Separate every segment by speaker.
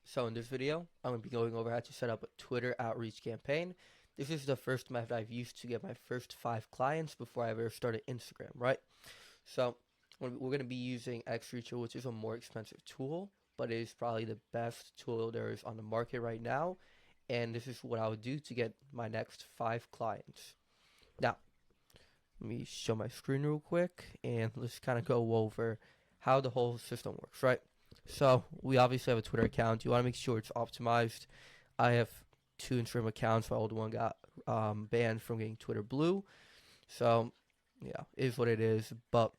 Speaker 1: So in this video, I'm going to be going over how to set up a Twitter outreach campaign. This is the first method I've used to get my first 5 clients before I ever started Instagram, right? So we're going to be using XReacher, which is a more expensive tool, but it is probably the best tool there is on the market right now. And this is what I would do to get my next 5 clients. Now, let me show my screen real quick and let's kind of go over how the whole system works, right? So we obviously have a Twitter account. You want to make sure it's optimized. I have 2 Instagram accounts. My old one got banned from getting Twitter Blue. So yeah, it is what it is. But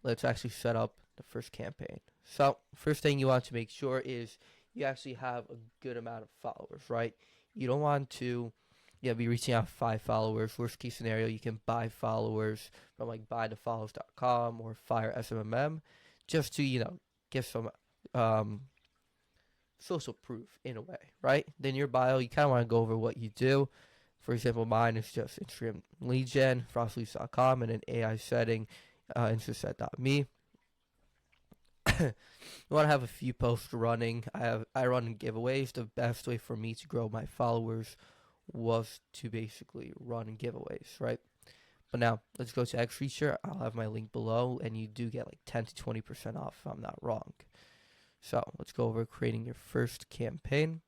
Speaker 1: let's actually set up the first campaign. So first thing you want to make sure is you actually have a good amount of followers, right? You don't want to be reaching out 5 followers. Worst case scenario, you can buy followers from like buythefollows.com or Fire SMMM just to, get some um, social proof in a way, right? Then your bio, you kind of want to go over what you do. For example, mine is just Instagram lead gen, frostleads.com, and an AI setting, instaset.me. You want to have a few posts running. I run giveaways. The best way for me to grow my followers was to basically run giveaways, right? But now let's go to XReacher. I'll have my link below, and you do get like 10 to 20% off if I'm not wrong. So let's go over creating your first campaign.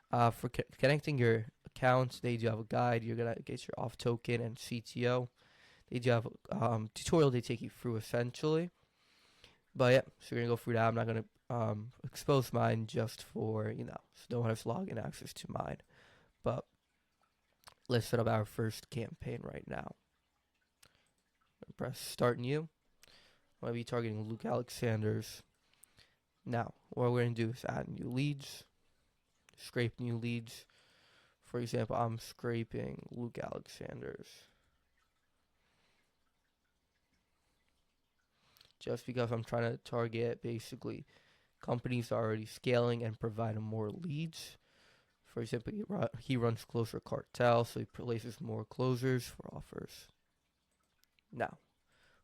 Speaker 1: For connecting your accounts, they do have a guide. You're gonna get your off token and CTO. They do have a tutorial they take you through essentially. But yeah, so we're gonna go through that. I'm not gonna expose mine just for so no one has login access to mine. But let's set up our first campaign right now. Press start new. I'm gonna be targeting Luke Alexander's. Now, what we're going to do is add new leads, scrape new leads. For example, I'm scraping Luke Alexander's just because I'm trying to target basically companies that are already scaling and provide them more leads. For example, he runs Closer Cartel, so he places more closers for offers. Now,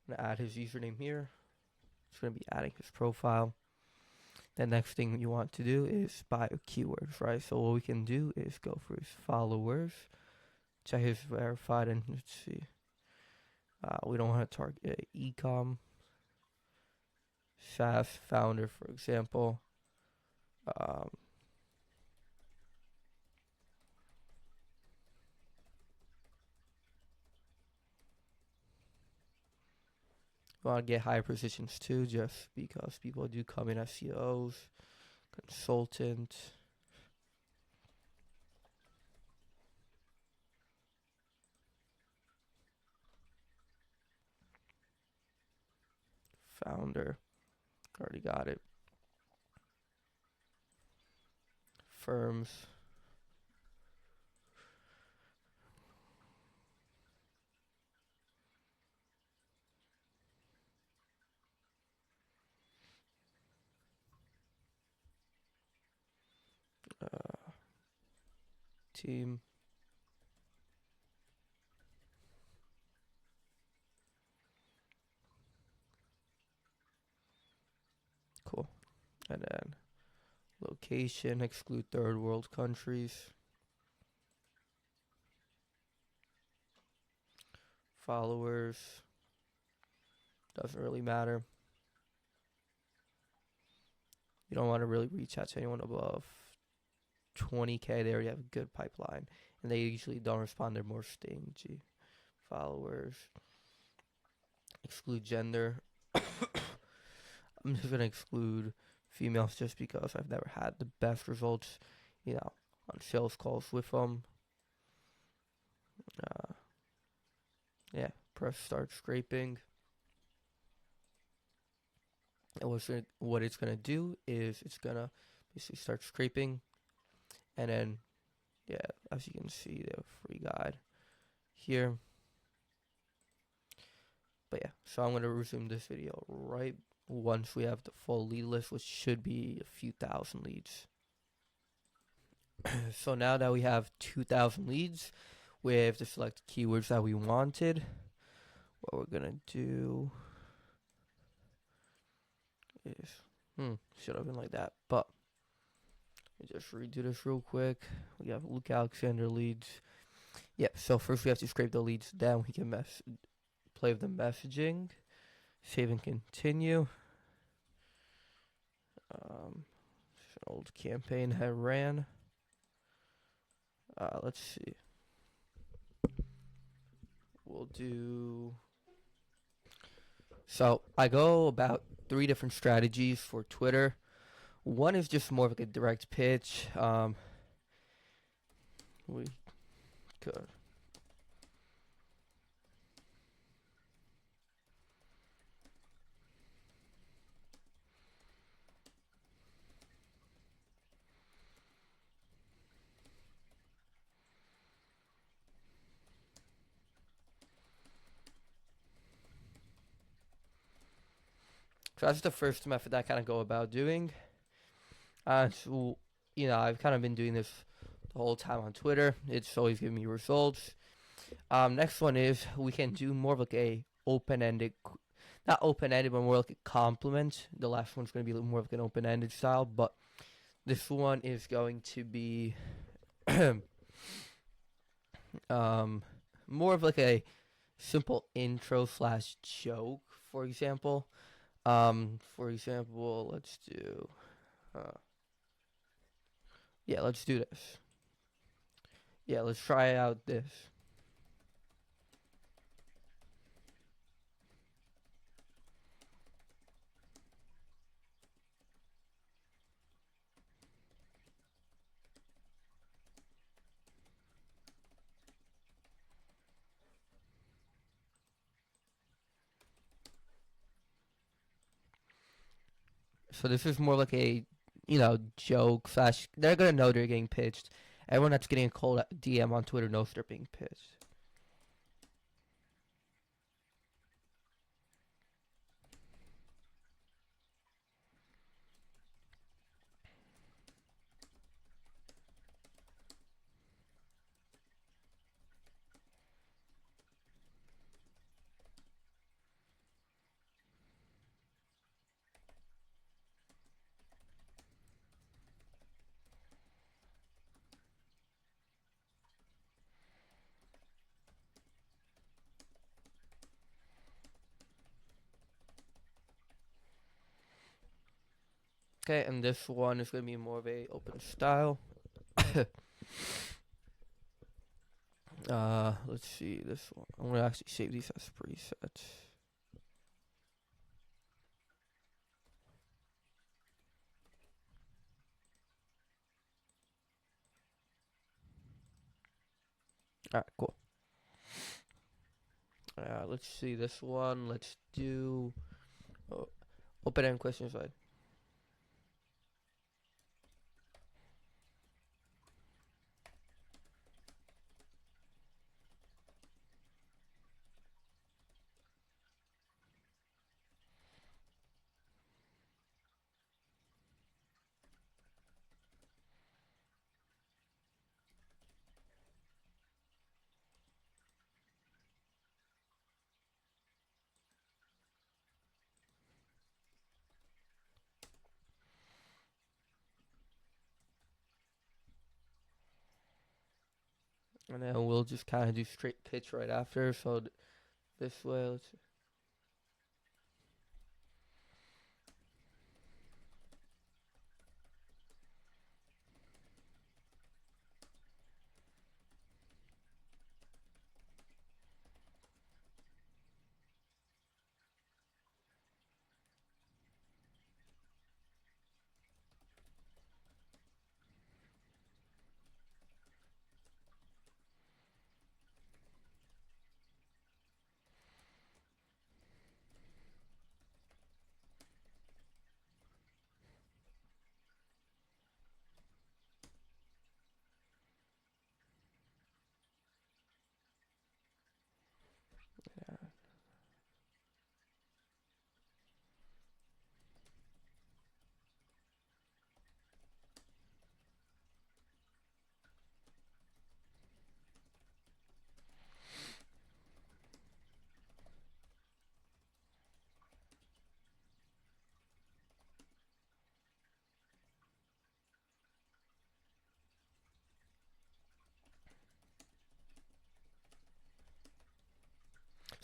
Speaker 1: I'm going to add his username here. It's going to be adding his profile. The next thing you want to do is bio keywords, right? So what we can do is go for his followers, check his verified, and let's see. We don't want to target ecom, SaaS founder, for example. You want to get higher positions too, just because people do come in as CEOs, consultant. Founder, already got it. Firms. Team. Cool. And then location, exclude third world countries. Followers, doesn't really matter. You don't want to really reach out to anyone above 20K. They already have a good pipeline, and they usually don't respond. They're more stingy. Followers, exclude gender. I'm just gonna exclude females just because I've never had the best results, on sales calls with them. Yeah, press start scraping. And what it's gonna do is it's gonna basically start scraping, and then as you can see, the free guide here. But yeah, so I'm gonna resume this video right once we have the full lead list, which should be a few thousand leads. So now that we have 2,000 leads, we have to select keywords that we wanted. What we're gonna do is should have been like that, but Let me just redo this real quick. We have Luke Alexander leads. Yep. So first we have to scrape the leads down. We can play with the messaging. Save and continue. An old campaign I ran. Let's see. We'll do. So I go about 3 different strategies for Twitter. One is just more of like a direct pitch. We could. So that's the first method I kind of go about doing. So, I've kind of been doing this the whole time on Twitter. It's always giving me results. Next one is we can do more of like a open-ended, not open-ended, but more like a compliment. The last one's going to be more of like an open-ended style, but this one is going to be more of like a simple intro slash joke, for example. Let's do. Yeah, let's do this. Yeah, let's try out this. So this is more like a, joke slash. They're gonna know they're getting pitched. Everyone that's getting a cold DM on Twitter knows they're being pitched. Okay, and this one is gonna be more of a open style. Let's see this one. I'm gonna actually save these as presets. Alright, cool. Let's see this one. Let's do open-end question slide. And then we'll just kind of do straight pitch right after. So this way, let's see.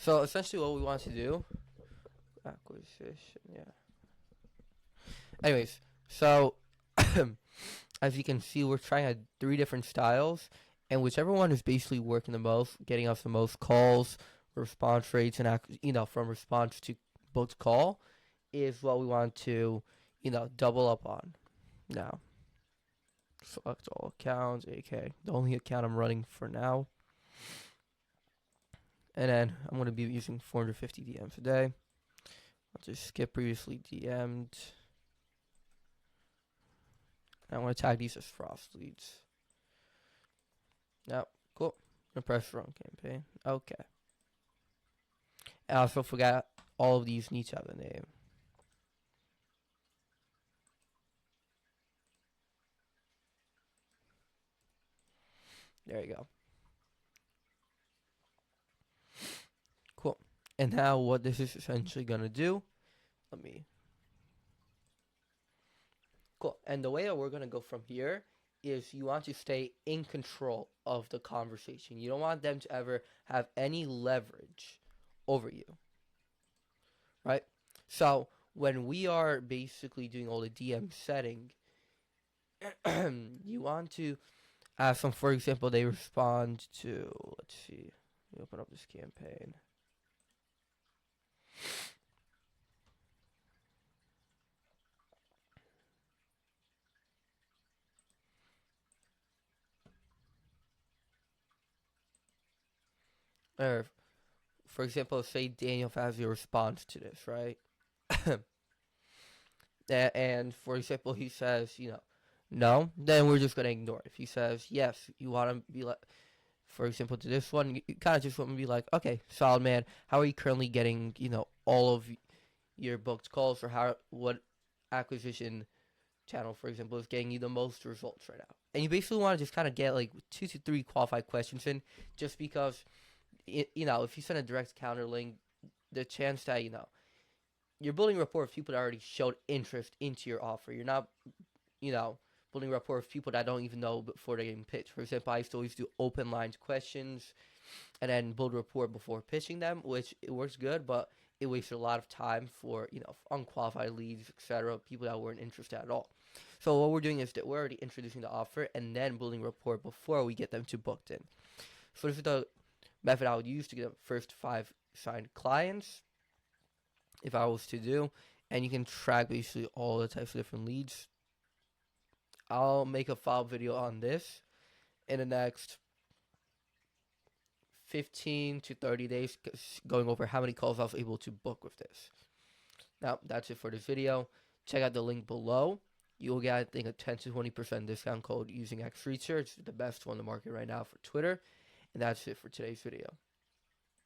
Speaker 1: So essentially what we want to do, acquisition, yeah. Anyways, so as you can see, we're trying out 3 different styles, and whichever one is basically working the most, getting us the most calls, response rates, and from response to booked call, is what we want to, double up on. Now, select all accounts, AK, the only account I'm running for now, and then I'm going to be using 450 DMs a day. I'll just skip previously DM'd. I want to tag these as frost leads. Now, cool. I'm gonna press run campaign. Okay. I also forgot all of these need to have a name. There you go. Cool. And now what this is essentially gonna do, let me. Cool. And the way that we're gonna go from here is you want to stay in control of the conversation. You don't want them to ever have any leverage over you. Right? So when we are basically doing all the DM setting, you want to ask them, for example, they respond to, let's see, let me open up this campaign. Or, for example, say Daniel has a response to this, right? And for example, he says, no, then we're just gonna ignore it. If he says yes, you want to be like, for example, to this one, you kind of just want to be like, okay, solid man, how are you currently getting, all of your booked calls, or what acquisition channel, for example, is getting you the most results right now? And you basically want to just kind of get like 2 to 3 qualified questions in, just because, if you send a direct counter link, the chance that, you're building rapport with people that already showed interest into your offer. You're not, building rapport with people that don't even know before they're getting pitched. For example, I used to always do open lines questions and then build rapport before pitching them, which it works good, but it wasted a lot of time for, unqualified leads, etc., people that weren't interested at all. So what we're doing is that we're already introducing the offer and then building rapport before we get them to booked in. So this is the method I would use to get the first 5 signed clients, if I was to do, and you can track basically all the types of different leads. I'll make a follow-up video on this in the next 15 to 30 days, going over how many calls I was able to book with this. Now, that's it for this video. Check out the link below. You'll get, I think, a 10 to 20% discount code using X Research, the best one on the market right now for Twitter. And that's it for today's video.